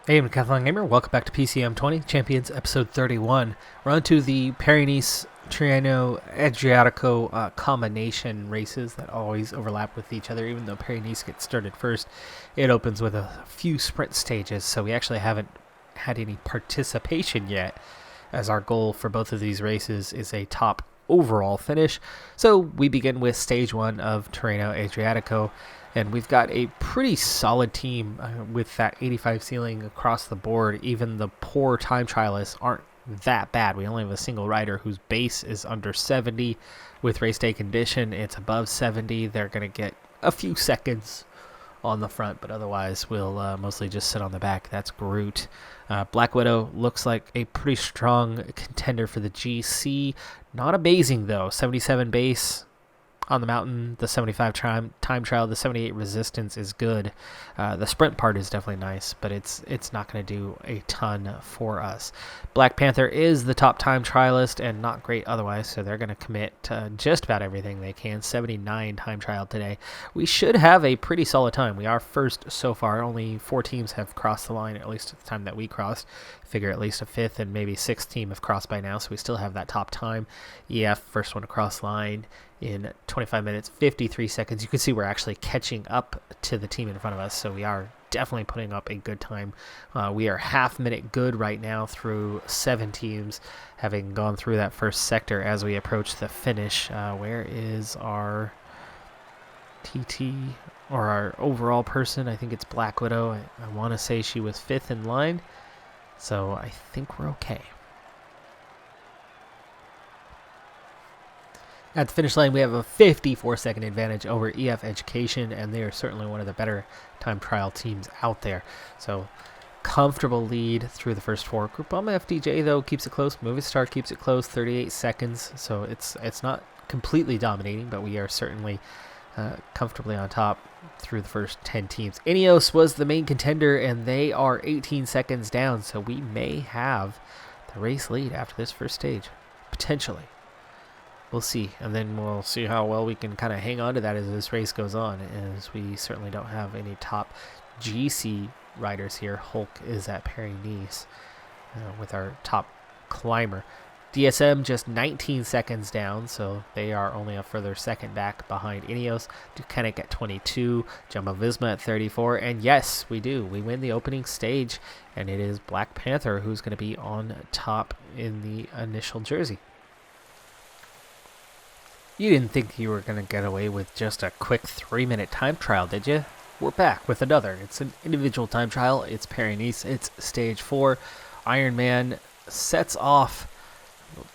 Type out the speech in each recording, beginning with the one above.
Hey, I'm Decathlon Gamer. Welcome back to PCM20 Champions Episode 31. We're on to the Tirreno-Adriatico combination races that always overlap with each other. Even though Paris gets started first, it opens with a few sprint stages, so we actually haven't had any participation yet, as our goal for both of these races is a top overall finish. So we begin with Stage 1 of Tirreno-Adriatico. And we've got a pretty solid team with that 85 ceiling across the board. Even the poor time trialists aren't that bad. We only have a single rider whose base is under 70. With race day condition, it's above 70. They're going to get a few seconds on the front, but otherwise we'll mostly just sit on the back. That's Groot. Black Widow looks like a pretty strong contender for the GC. Not amazing, though. 77 base on the mountain, the 75 time trial, the 78 resistance is good. The sprint part is definitely nice, but it's not going to do a ton for us. Black Panther is the top time trialist and not great otherwise, so they're going to commit just about everything they can. 79 time trial today. We should have a pretty solid time. We are first so far. Only 4 teams have crossed the line, at least at the time that we crossed. Figure at least a 5th and maybe 6th team have crossed by now, so we still have that top time. EF, first one to cross line in 25 minutes, 53 seconds. You can see we're actually catching up to the team in front of us, so we are definitely putting up a good time. We are half-minute good right now through 7 teams, having gone through that first sector as we approach the finish. Where is our TT, or our overall person? I think it's Black Widow. I want to say she was 5th in line, so I think we're okay. At the finish line, we have a 54-second advantage over EF Education, and they are certainly one of the better time trial teams out there. So, comfortable lead through the first 4. Group Bomb FDJ, though, keeps it close. Movie Star keeps it close, 38 seconds. So, it's not completely dominating, but we are certainly comfortably on top through the first 10 teams. Ineos was the main contender, and they are 18 seconds down, so we may have the race lead after this first stage, potentially. We'll see, and then we'll see how well we can kind of hang on to that as this race goes on, as we certainly don't have any top GC riders here. Hulk is at Paris with our top climber. DSM just 19 seconds down, so they are only a further second back behind Ineos. Ducanic at 22, Jumbo-Visma at 34, and yes, we do. We win the opening stage, and it is Black Panther who's going to be on top in the initial jersey. You didn't think you were going to get away with just a quick 3-minute time trial, did you? We're back with another. It's an individual time trial. It's Paris. It's stage 4. Iron Man sets off,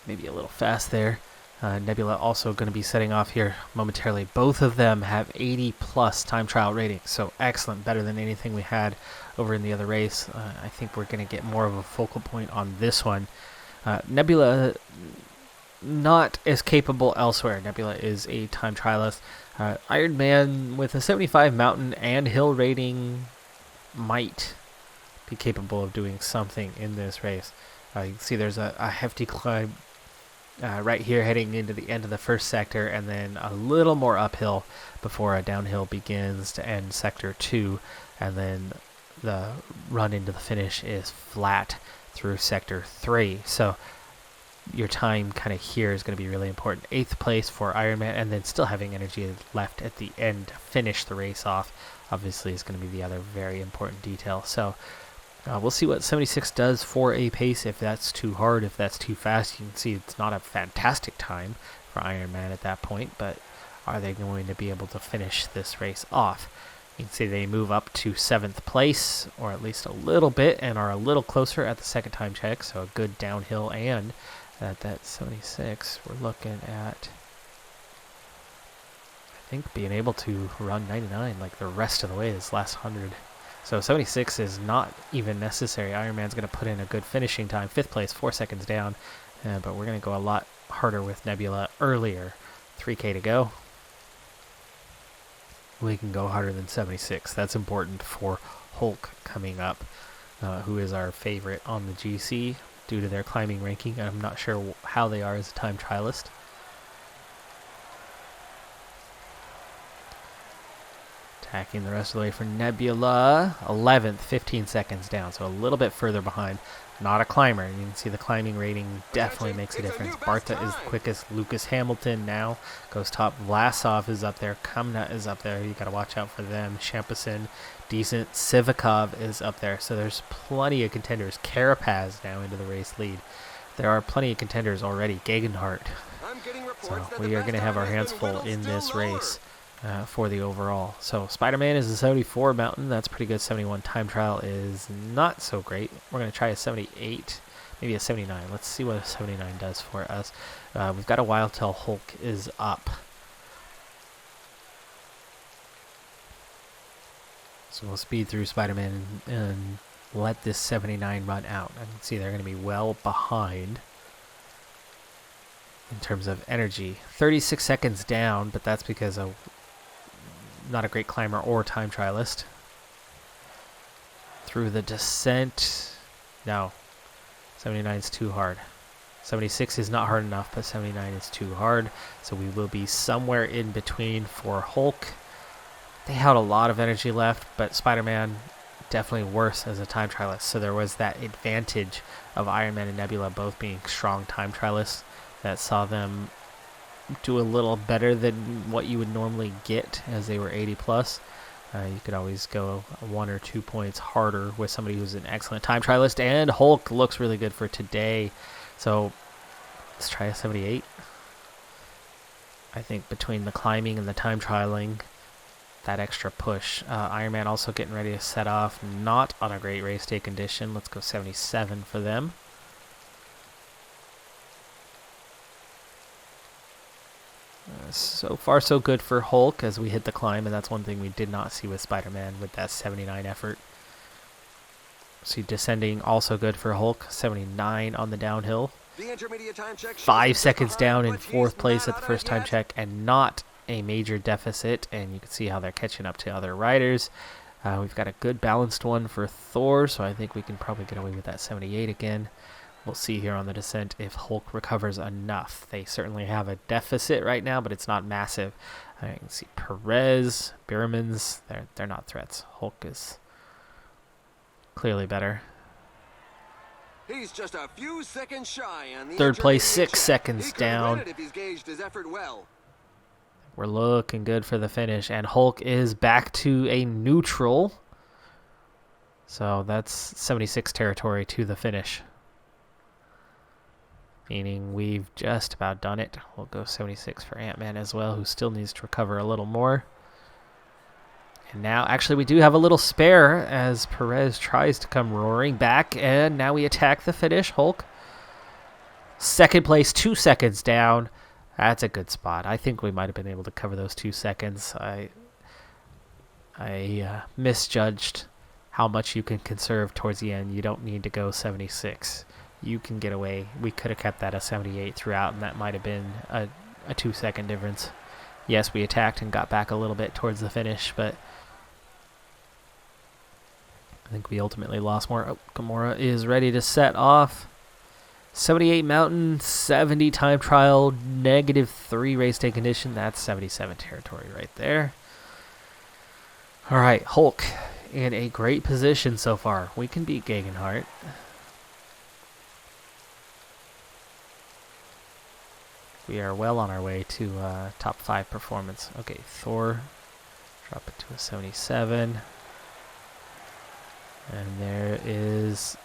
maybe a little fast there. Nebula also going to be setting off here momentarily. Both of them have 80+ time trial ratings, so excellent, better than anything we had over in the other race. I think we're going to get more of a focal point on this one. Nebula, not as capable elsewhere. Nebula is a time trialist. Iron Man with a 75 mountain and hill rating might be capable of doing something in this race. You can see there's a hefty climb right here heading into the end of the first sector, and then a little more uphill before a downhill begins to end sector 2, and then the run into the finish is flat through sector 3. So your time kind of here is going to be really important. 8th place for Iron Man, and then still having energy left at the end to finish the race off, obviously, is going to be the other very important detail. So we'll see what 76 does for a pace. If that's too hard, if that's too fast, you can see it's not a fantastic time for Iron Man at that point, but are they going to be able to finish this race off? You can see they move up to 7th place, or at least a little bit, and are a little closer at the second time check, so a good downhill. And at that 76, we're looking at, I think, being able to run 99 like the rest of the way this last 100. So 76 is not even necessary. Iron Man's going to put in a good finishing time. 5th place, 4 seconds down, but we're going to go a lot harder with Nebula earlier. 3K to go. We can go harder than 76. That's important for Hulk coming up, who is our favorite on the GC due to their climbing ranking. I'm not sure how they are as a time trialist. Attacking the rest of the way for Nebula. 11th, 15 seconds down, so a little bit further behind. Not a climber. You can see the climbing rating definitely makes a difference. Barta is the quickest. Lucas Hamilton now goes top. Vlasov is up there. Kamna is up there. You got to watch out for them. Shampison, decent. Sivikov is up there. So there's plenty of contenders. Carapaz now into the race lead. There are plenty of contenders already. Gegenhardt. So we are going to have our hands full in this race. For the overall. So Spider-Man is a 74 mountain. That's pretty good. 71 time trial is not so great. We're going to try a 78, maybe a 79. Let's see what a 79 does for us. We've got a while till Hulk is up. So we'll speed through Spider-Man and let this 79 run out. I can see they're going to be well behind in terms of energy. 36 seconds down, but that's because of not a great climber or time trialist. Through the descent. No. 79 is too hard. 76 is not hard enough, but 79 is too hard. So we will be somewhere in between for Hulk. They had a lot of energy left, but Spider-Man definitely worse as a time trialist. So there was that advantage of Iron Man and Nebula both being strong time trialists that saw them do a little better than what you would normally get as they were 80 plus. You could always go 1 or 2 points harder with somebody who's an excellent time trialist, and Hulk looks really good for today. So let's try a 78. I think between the climbing and the time trialing, that extra push. Iron Man also getting ready to set off, not on a great race day condition. Let's go 77 for them. So far so good for Hulk as we hit the climb, and that's one thing we did not see with Spider-Man with that 79 effort. See descending also good for Hulk, 79 on the downhill. The intermediate time check 5 seconds down in 4th place at the first time check, and not a major deficit, and you can see how they're catching up to other riders. We've got a good balanced one for Thor, so I think we can probably get away with that 78 again. We'll see here on the descent if Hulk recovers enough. They certainly have a deficit right now, but it's not massive. I can see Perez, Biermans, they're not threats. Hulk is clearly better. He's just a few seconds shy on the 3rd place, 6 seconds down. If he's gauged his effort well. We're looking good for the finish, and Hulk is back to a neutral. So that's 76 territory to the finish. Meaning we've just about done it. We'll go 76 for Ant-Man as well, who still needs to recover a little more. And now, actually, we do have a little spare as Perez tries to come roaring back, and now we attack the finish. Hulk, 2nd place, 2 seconds down. That's a good spot. I think we might have been able to cover those 2 seconds. I misjudged how much you can conserve towards the end. You don't need to go 76. You can get away. We could have kept that a 78 throughout, and that might have been a 2 second difference. Yes, we attacked and got back a little bit towards the finish, but I think we ultimately lost more. Oh, Gamora is ready to set off. 78 mountain, 70 time trial, -3 race day condition. That's 77 territory right there. All right, Hulk in a great position so far. We can beat Gegenhardt. We are well on our way to top 5 performance. Okay, Thor, drop it to a 77. And there is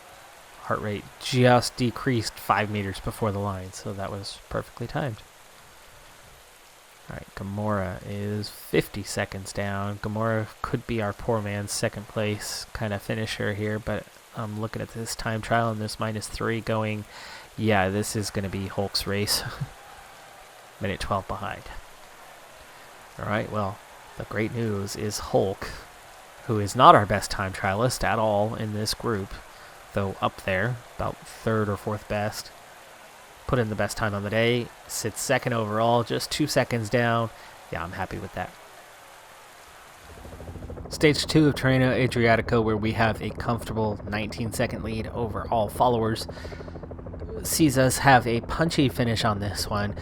heart rate just decreased 5 meters before the line, so that was perfectly timed. All right, Gamora is 50 seconds down. Gamora could be our poor man's 2nd place kind of finisher here, but I'm looking at this time trial and this -3 going, yeah, this is going to be Hulk's race. Minute 12 behind. All right, well, the great news is Hulk, who is not our best time trialist at all in this group, though up there, about 3rd or 4th best, put in the best time on the day, sits 2nd overall, just 2 seconds down. Yeah, I'm happy with that. Stage 2 of Tirreno-Adriatico, where we have a comfortable 19-second lead over all followers. sees us have a punchy finish on this one,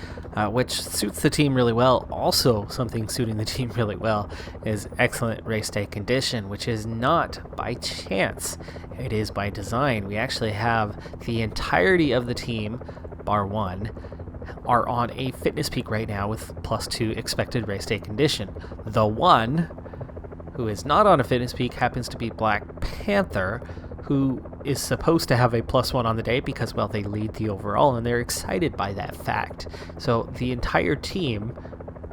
which suits the team really well. Also, something suiting the team really well is excellent race day condition, which is not by chance. It is by design. We actually have the entirety of the team, bar one, are on a fitness peak right now with +2 expected race day condition. The one who is not on a fitness peak happens to be Black Panther, who is supposed to have a +1 on the day because, well, they lead the overall and they're excited by that fact. So the entire team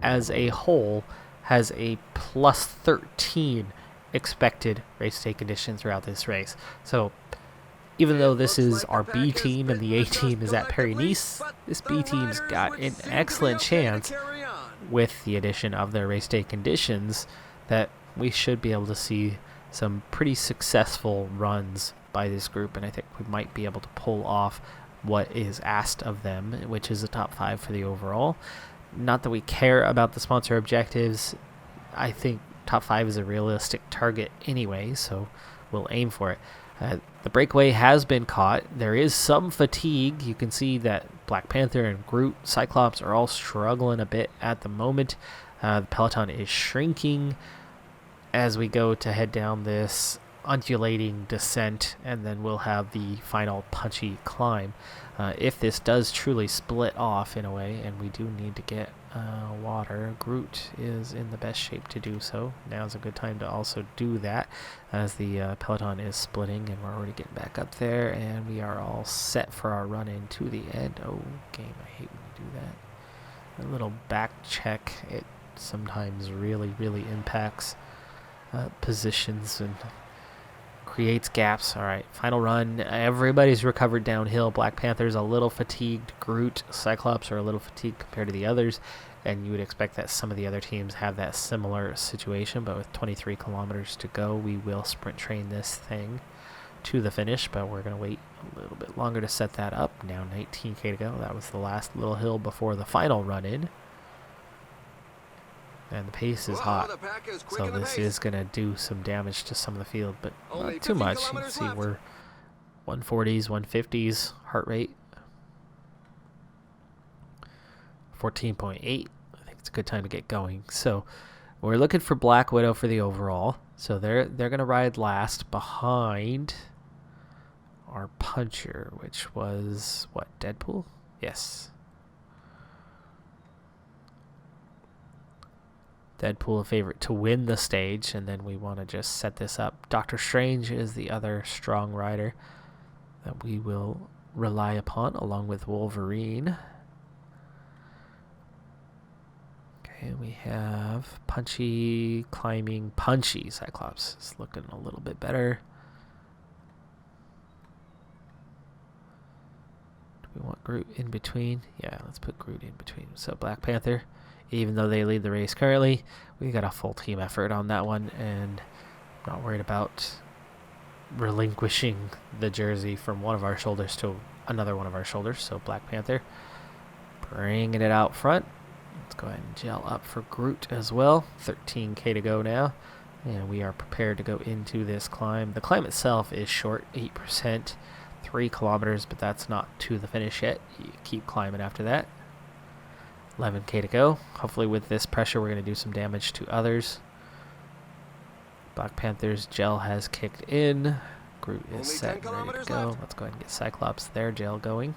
as a whole has a +13 expected race day condition throughout this race. So even though this is our B team and the A team is at Paris-Nice, this B team's got an excellent chance with the addition of their race day conditions that we should be able to see some pretty successful runs by this group, and I think we might be able to pull off what is asked of them, which is a top 5 for the overall. Not that we care about the sponsor objectives. I think top 5 is a realistic target anyway, so we'll aim for it. The breakaway has been caught. There is some fatigue. You can see that Black Panther and Groot, Cyclops are all struggling a bit at the moment. The peloton is shrinking as we go to head down this undulating descent, and then we'll have the final punchy climb. If this does truly split off in a way, and we do need to get water, Groot is in the best shape to do so. Now's a good time to also do that as the peloton is splitting, and we're already getting back up there, and we are all set for our run in to the end. Oh, game, I hate when you do that. A little back check, it sometimes really impacts positions and creates gaps. All right, final run. Everybody's recovered downhill. Black Panther's a little fatigued. Groot, Cyclops are a little fatigued compared to the others, and you would expect that some of the other teams have that similar situation, but with 23 kilometers to go, we will sprint train this thing to the finish, but we're going to wait a little bit longer to set that up. Now 19k to go. That was the last little hill before the final run in. And the pace is hot, so this is going to do some damage to some of the field, but not too much. You can see we're 140s, 150s heart rate. 14.8. I think it's a good time to get going. So we're looking for Black Widow for the overall. So they're going to ride last behind our puncher, which was, what, Deadpool? Yes. Deadpool a favorite to win the stage, and then we want to just set this up. Doctor Strange is the other strong rider that we will rely upon, along with Wolverine. Okay, we have punchy, climbing, punchy Cyclops. It's looking a little bit better. Do we want Groot in between? Yeah, let's put Groot in between. So Black Panther, even though they lead the race currently, we got a full team effort on that one, and I'm not worried about relinquishing the jersey from one of our shoulders to another one of our shoulders. So Black Panther bringing it out front. Let's go ahead and gel up for Groot as well. 13k to go now, and we are prepared to go into this climb. The climb itself is short, 8%, 3 kilometers, but that's not to the finish yet. You keep climbing after that. 11k to go. Hopefully with this pressure we're going to do some damage to others. Black Panther's gel has kicked in. Groot is set and ready to go. Let's go ahead and get Cyclops their gel going.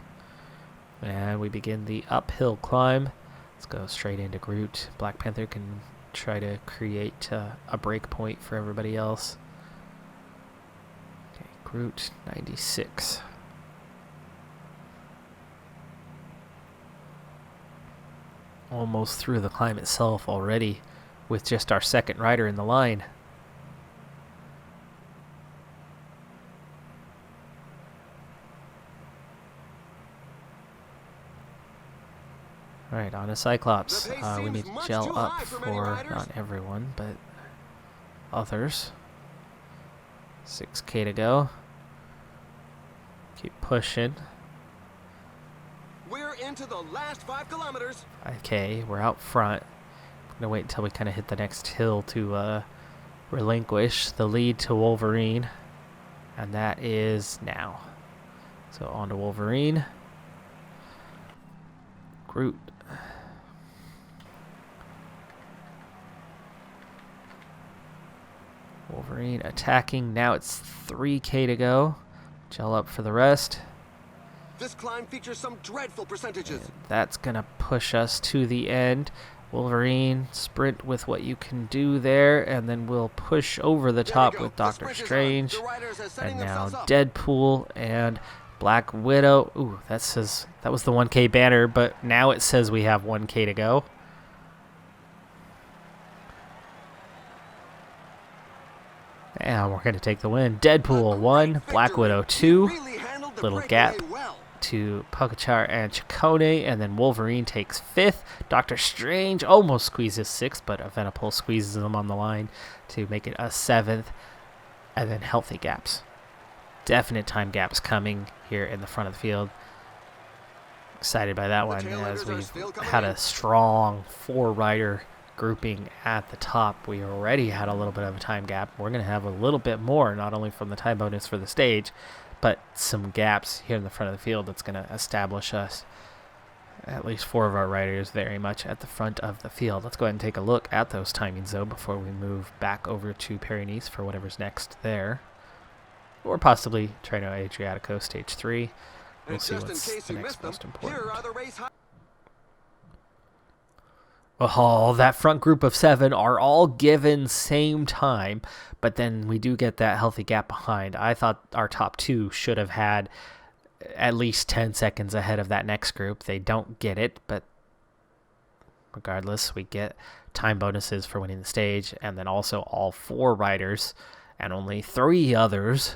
And we begin the uphill climb. Let's go straight into Groot. Black Panther can try to create a break point for everybody else. Okay, Groot 96. Almost through the climb itself already with just our second rider in the line. Alright, on to Cyclops. We need to gel up for not everyone, but others. 6k to go. Keep pushing. We're into the last 5 kilometers. 5k, we're out front. I'm gonna wait until we kind of hit the next hill to relinquish the lead to Wolverine, and that is now. So on to Wolverine. Groot. Wolverine attacking. Now it's 3K to go. Gel up for the rest. This climb features some dreadful percentages. And that's going to push us to the end. Wolverine, sprint with what you can do there, and then we'll push over the top with Doctor Strange. And now Deadpool and Black Widow. Ooh, that says that was the 1K banner, but now it says we have 1K to go. And we're going to take the win. Deadpool 1, Black Widow 2. Little gap to Pogachar and Chacone, and then Wolverine takes 5th. Doctor Strange almost squeezes 6th, but Evenipol squeezes him on the line to make it a 7th. And then healthy gaps. Definite time gaps coming here in the front of the field. Excited by that one as we've had a strong 4-rider grouping at the top. We already had a little bit of a time gap. We're going to have a little bit more, not only from the time bonus for the stage, but some gaps here in the front of the field that's going to establish us, at least 4 of our riders, very much at the front of the field. Let's go ahead and take a look at those timings, though, before we move back over to Paris-Nice for whatever's next there. Or possibly Tirreno-Adriatico Stage 3. We'll see what's the next most important. Oh, that front group of 7 are all given same time, but then we do get that healthy gap behind. I thought our top 2 should have had at least 10 seconds ahead of that next group. They don't get it, but regardless, we get time bonuses for winning the stage, and then also all 4 riders and only 3 others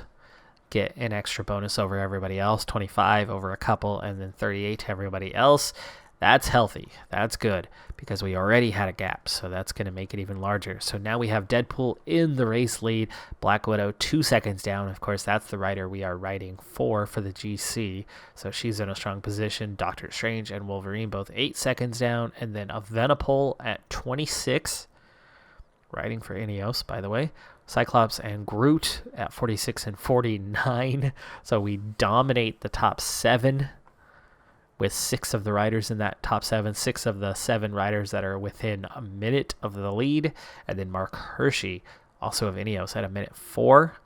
get an extra bonus over everybody else, 25 over a couple, and then 38 to everybody else. That's healthy. That's good because we already had a gap, so that's going to make it even larger. So now we have Deadpool in the race lead, Black Widow 2 seconds down. Of course, that's the rider we are riding for the GC, so she's in a strong position. Doctor Strange and Wolverine both 8 seconds down, and then Evenipol at 26, riding for Ineos, by the way. Cyclops and Groot at 46 and 49, so we dominate the top 7. With 6 of the riders in that top 7, 6 of the 7 riders that are within a minute of the lead. And then Mark Hershey, also of Ineos, at a minute 4.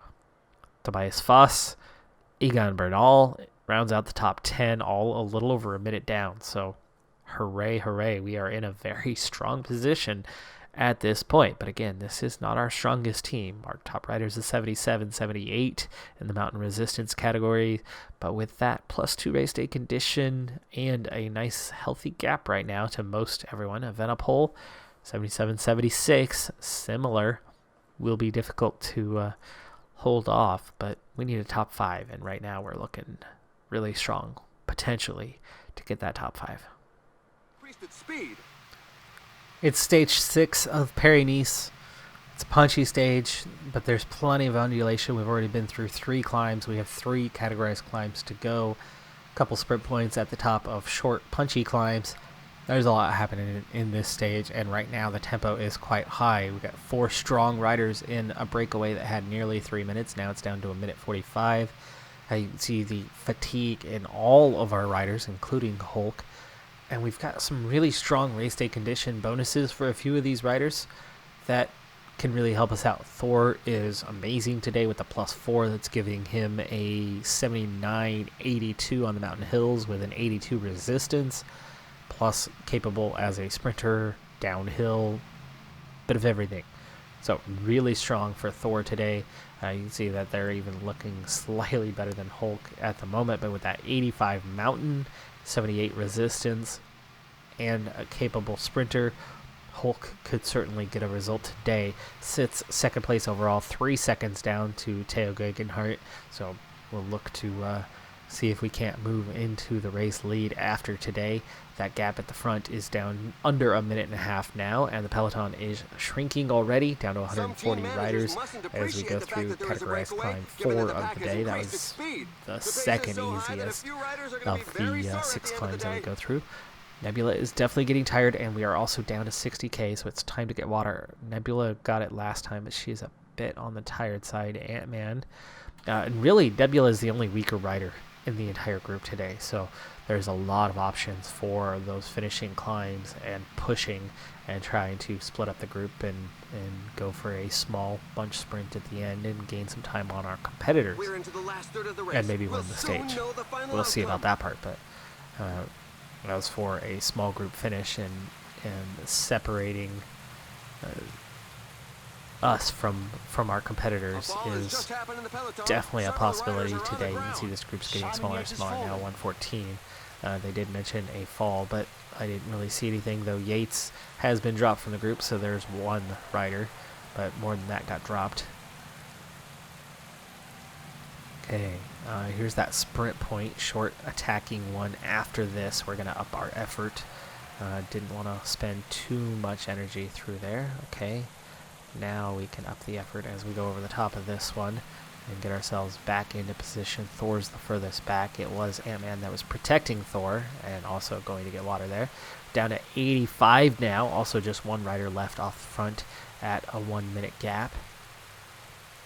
Tobias Foss, Egan Bernal rounds out the top 10, all a little over a minute down. So hooray, hooray. We are in a very strong position at this point. But again, this is not our strongest team. Our top riders is 77, 78 in the mountain resistance category. But with that +2 race day condition and a nice healthy gap right now to most everyone, Evenipol 77, 76, similar, will be difficult to hold off. But we need a top 5, and right now we're looking really strong, potentially, to get that top 5. Speed. It's stage 6 of Paris-Nice. It's a punchy stage, but there's plenty of undulation. We've already been through 3 climbs. We have 3 categorized climbs to go. A couple sprint points at the top of short, punchy climbs. There's a lot happening in this stage, and right now the tempo is quite high. We've got 4 strong riders in a breakaway that had nearly 3 minutes. Now it's down to a minute 45. You can see the fatigue in all of our riders, including Hulk. And we've got some really strong race day condition bonuses for a few of these riders that can really help us out. Thor is amazing today with the +4 that's giving him a 79.82 on the mountain hills with an 82 resistance, plus capable as a sprinter, downhill, bit of everything. So really strong for Thor today. You can see that they're even looking slightly better than Hulk at the moment, but with that 85 mountain, 78 resistance, and a capable sprinter, Hulk could certainly get a result today. Sits second place overall, 3 seconds down to Theo Gegenhardt. So we'll look to see if we can't move into the race lead after today. That gap at the front is down under a minute and a half now, and the peloton is shrinking already, down to 140 riders as we go through categorized climb 4 of the day. That was the second easiest of the 6 climbs that we go through. Nebula is definitely getting tired, and we are also down to 60k, so it's time to get water. Nebula got it last time, but she's a bit on the tired side. Ant-Man. And really, Nebula is the only weaker rider in the entire group today, so there's a lot of options for those finishing climbs and pushing and trying to split up the group and go for a small bunch sprint at the end and gain some time on our competitors. We're into the last third of the race. And maybe win the stage. We'll see about that part, but that was for a small group finish, and separating us from our competitors is definitely a possibility today. You can see this group's getting smaller and smaller now, 114. They did mention a fall, but I didn't really see anything, though Yates has been dropped from the group, so there's one rider, but more than that got dropped. Okay, here's that sprint point, short attacking one. After this, we're going to up our effort. Didn't want to spend too much energy through there. Okay, now we can up the effort as we go over the top of this one and get ourselves back into position. Thor's the furthest back. It was Ant-Man that was protecting Thor and also going to get water there. Down to 85 now. Also just one rider left off the front at a 1 minute gap.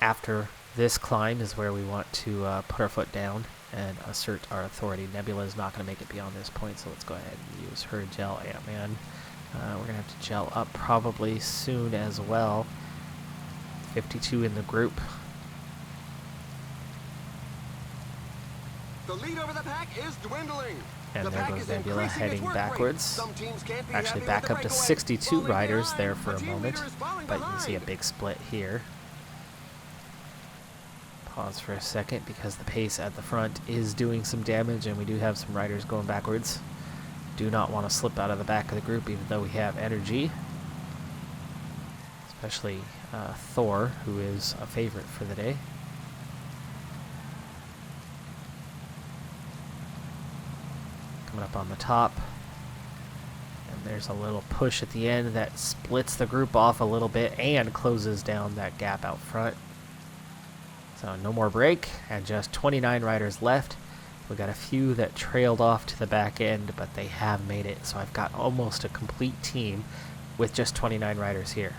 After this climb is where we want to put our foot down and assert our authority. Nebula is not going to make it beyond this point, so let's go ahead and use her gel. Ant-Man. We're going to have to gel up probably soon as well. 52 in the group. The lead over the pack is dwindling. And there goes Nebula heading backwards. Actually back up to 62 riders there for a moment, but you can see a big split here. Pause for a second because the pace at the front is doing some damage and we do have some riders going backwards. Do not want to slip out of the back of the group even though we have energy. Especially Thor, who is a favorite for the day. Coming up on the top. And there's a little push at the end that splits the group off a little bit and closes down that gap out front. So no more break, and just 29 riders left. We got a few that trailed off to the back end, but they have made it. So I've got almost a complete team with just 29 riders here.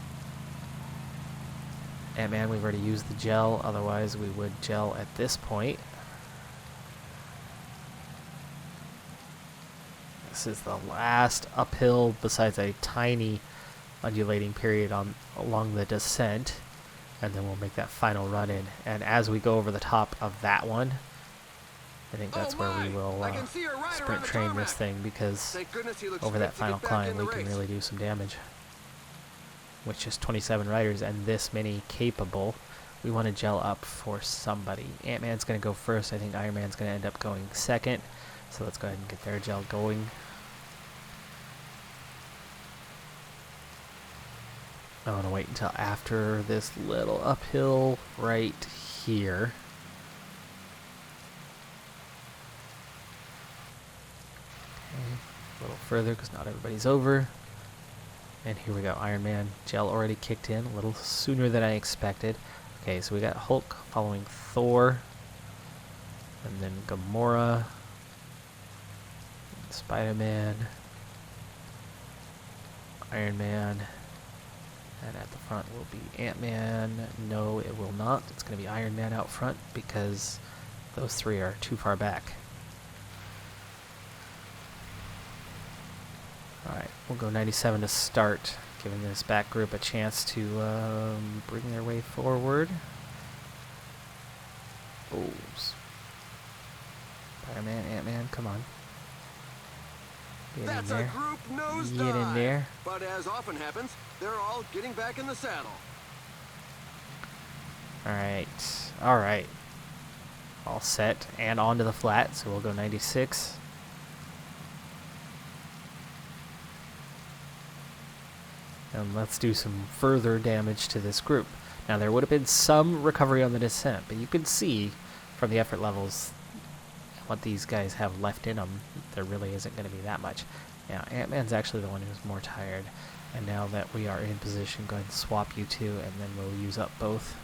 And man, we've already used the gel, otherwise we would gel at this point. This is the last uphill besides a tiny undulating period along the descent. And then we'll make that final run in. And as we go over the top of that one, I think that's where we will sprint train this thing, because over that final climb we can really do some damage. With just 27 riders and this many capable, we want to gel up for somebody. Ant-Man's going to go first. I think Iron Man's going to end up going second. So let's go ahead and get their gel going. I want to wait until after this little uphill right here. Okay, a little further because not everybody's over. And here we go, Iron Man gel already kicked in a little sooner than I expected. Okay, so we got Hulk following Thor, and then Gamora, and Spider-Man, Iron Man. And at the front will be Ant-Man. No, it will not. It's going to be Iron Man out front because those three are too far back. Alright, we'll go 97 to start, giving this back group a chance to bring their way forward. Oh, Spider-Man, Ant-Man, come on. Get in there. A group nosedive. Get in there. But as often happens, they're all getting back in the saddle. Alright, alright. All set and onto the flat, so we'll go 96. And let's do some further damage to this group. Now there would have been some recovery on the descent, but you can see from the effort levels what these guys have left in them, there really isn't going to be that much. Now, Ant-Man's actually the one who's more tired. And now that we are in position, go ahead and swap you two, and then we'll use up both.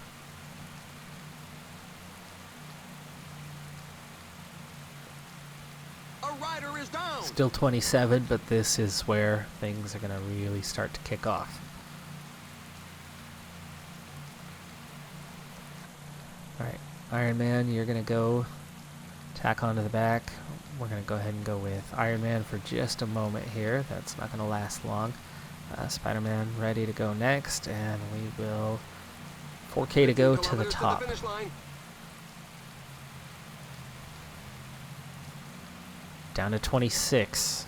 A rider is down. Still 27, but this is where things are going to really start to kick off. Alright, Iron Man, you're going to go tack onto the back. we're going to go ahead and go with Iron Man for just a moment here. That's not going to last long. Spider-Man ready to go next, and we will 4K to go to the top. Down to 26.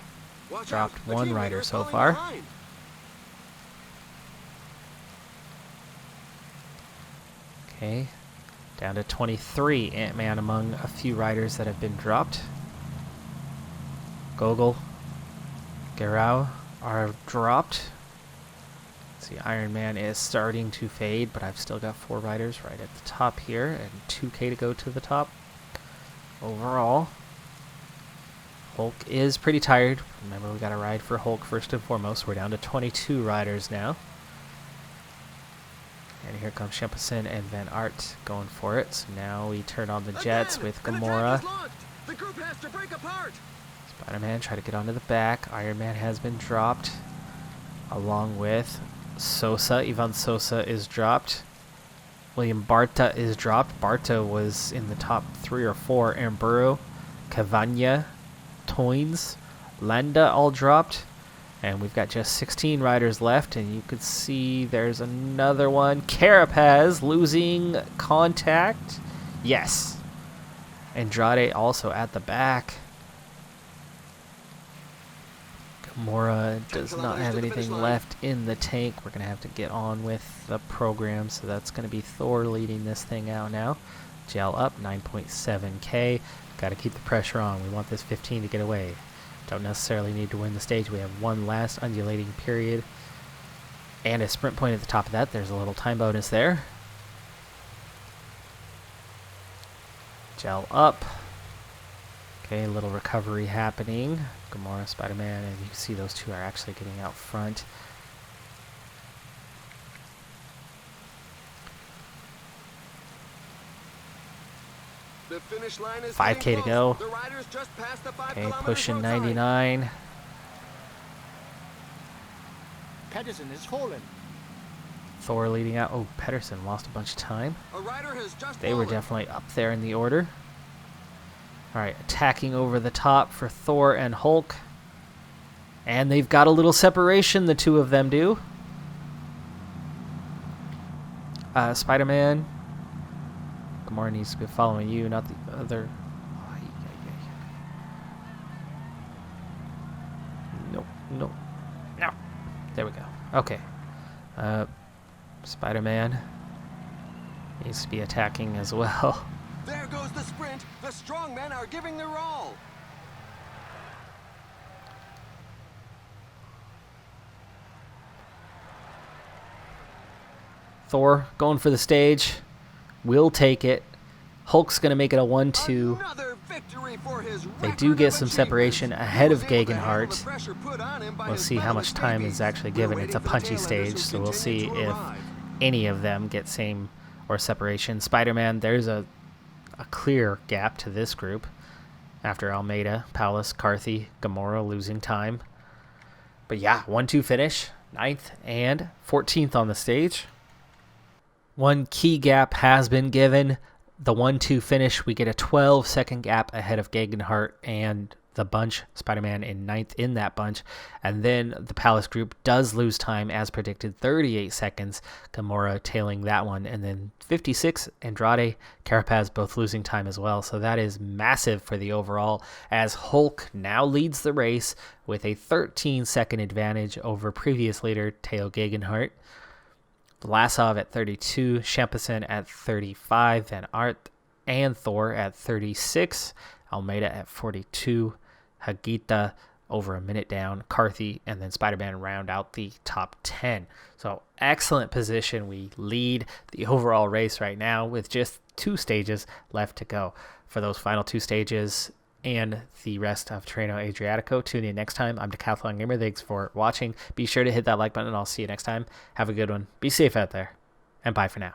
Dropped one rider so far. Okay, down to 23. Ant-Man among a few riders that have been dropped. Gogol, Garau are dropped. See, Iron Man is starting to fade, but I've still got 4 riders right at the top here, and 2K to go to the top. Overall, Hulk is pretty tired. Remember, we got to ride for Hulk first and foremost. We're down to 22 riders now. And here comes Shempison and Van Aert going for it. So now we turn on the jets with Gamora. The group has to break apart. Spider-Man try to get onto the back. Iron Man has been dropped, along with Sosa. Ivan Sosa is dropped. William Barta is dropped. Barta was in the top 3 or 4. Amburo, Cavagna, Toynes, Landa all dropped. And we've got just 16 riders left, and you could see there's another one. Carapaz losing contact. Yes. Andrade also at the back. Gamora does not have anything left in the tank. We're going to have to get on with the program, so that's going to be Thor leading this thing out now. Gel up, 9.7K. Got to keep the pressure on. We want this 15 to get away. Don't necessarily need to win the stage. We have one last undulating period and a sprint point at the top of that. There's a little time bonus there. Gel up. Okay, a little recovery happening. Gamora, Spider-Man, and you can see those two are actually getting out front. The finish line is 5K to go. The riders just passed the 5 Okay, pushing 99. Pedersen is fallen. Thor leading out. Oh, Pedersen lost a bunch of time. A rider has just They were definitely up there in the order. Alright, attacking over the top for Thor and Hulk. And they've got a little separation, the two of them do. Spider-Man. Gamora needs to be following you, not the other. Nope, nope, no. There we go. Okay. Spider-Man needs to be attacking as well. There goes the sprint. The strong men are giving their all. Thor going for the stage. We'll take it. Hulk's going to make it a 1-2. They do get some separation ahead of Gegenhardt. We'll see how much time is actually given. It's a punchy stage, so we'll see if any of them get same or separation. Spider-Man, there's a clear gap to this group after Almeida, Paulus, Carthy, Gamora losing time. But yeah, 1-2 finish, 9th and 14th on the stage. One key gap has been given. The 1-2 finish, we get a 12-second gap ahead of Gegenhardt and the bunch, Spider-Man in 9th in that bunch. And then the Palace group does lose time as predicted, 38 seconds. Gamora tailing that one. And then 56, Andrade, Carapaz both losing time as well. So that is massive for the overall, as Hulk now leads the race with a 13-second advantage over previous leader Theo Gegenhardt. Vlasov at 32, Shempison at 35, Van Aert and Thor at 36, Almeida at 42, Hagita over a minute down, Carthy, and then Spider-Man round out the top 10. So excellent position. We lead the overall race right now with just 2 stages left to go. For those final 2 stages and the rest of Tirreno-Adriatico, tune in next time. I'm Decathlon Gamer. Thanks for watching. Be sure to hit that like button, and I'll see you next time. Have a good one. Be safe out there, and bye for now.